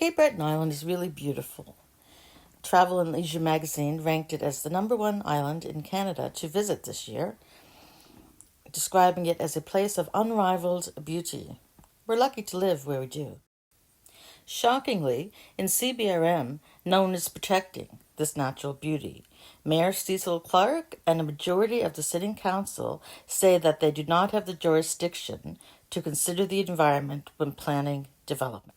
Cape Breton Island is really beautiful. Travel and Leisure magazine ranked it as the #1 island in Canada to visit this year, describing it as a place of unrivaled beauty. We're lucky to live where we do. Shockingly, in CBRM, no one is protecting this natural beauty. Mayor Cecil Clark and a majority of the Sitting Council say that they do not have the jurisdiction to consider the environment when planning development.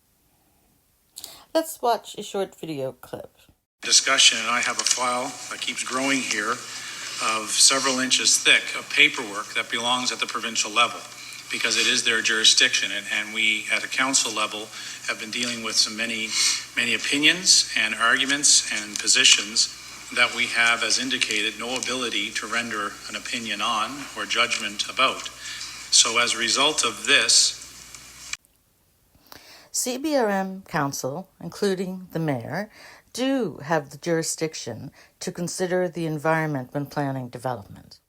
Let's watch a short video clip. Discussion, and I have a file that keeps growing here of several inches thick of paperwork that belongs at the provincial level because it is their jurisdiction, and we at a council level have been dealing with many opinions and arguments and positions that we have, as indicated, no ability to render an opinion on or judgment about. So as a result of this, CBRM Council, including the Mayor, do have the jurisdiction to consider the environment when planning development.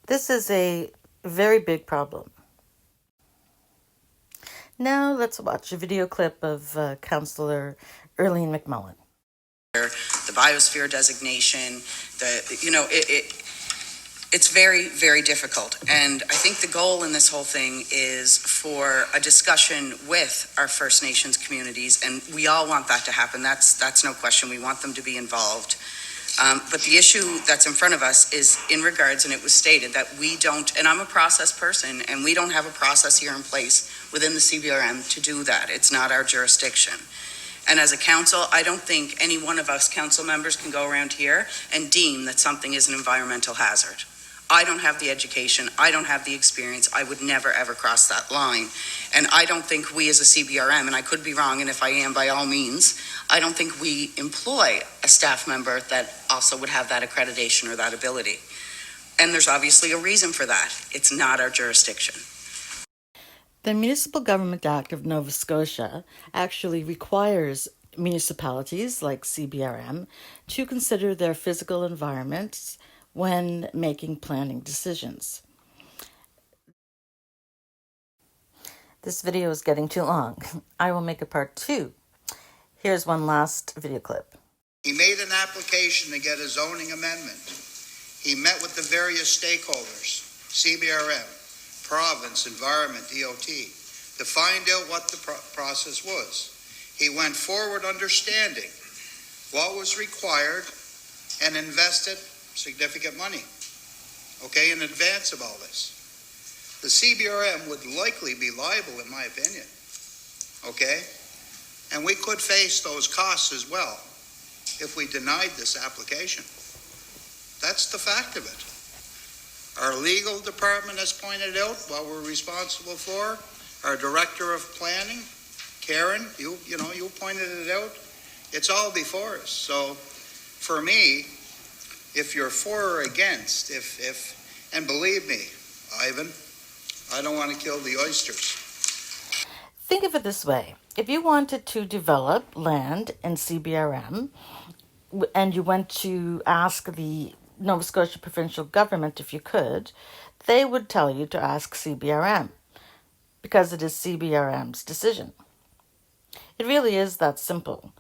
This is a very big problem. Now let's watch a video clip of Councillor Erlene McMullen. The biosphere designation, it's very, very difficult. And I think the goal in this whole thing is for a discussion with our First Nations communities, and we all want that to happen. That's no question. We want them to be involved. But the issue that's in front of us is in regards, and it was stated that we don't, and I'm a process person, and we don't have a process here in place within the CBRM to do that. It's not our jurisdiction. And as a council, I don't think any one of us council members can go around here and deem that something is an environmental hazard. I don't have the education. I don't have the experience. I would never, ever cross that line. And I don't think we as a CBRM, and I could be wrong, and if I am, by all means, I don't think we employ a staff member that also would have that accreditation or that ability. And there's obviously a reason for that. It's not our jurisdiction. The Municipal Government Act of Nova Scotia actually requires municipalities like CBRM to consider their physical environments when making planning decisions. This video is getting too long. I will make a part 2. Here's one last video clip. He made an application to get a zoning amendment. He met with the various stakeholders, CBRM, province, environment, DOT, to find out what the process was. He went forward understanding what was required and invested significant money, in advance of all this. The CBRM would likely be liable, in my opinion, and we could face those costs as well if we denied this application. That's the fact of it. Our legal department has pointed out what we're responsible for. Our director of planning, Karen, you pointed it out. It's all before us. So for me, if you're for or against, and believe me, Ivan, I don't want to kill the oysters. Think of it this way. If you wanted to develop land in CBRM and you went to ask the Nova Scotia provincial government if you could, they would tell you to ask CBRM because it is CBRM's decision. It really is that simple.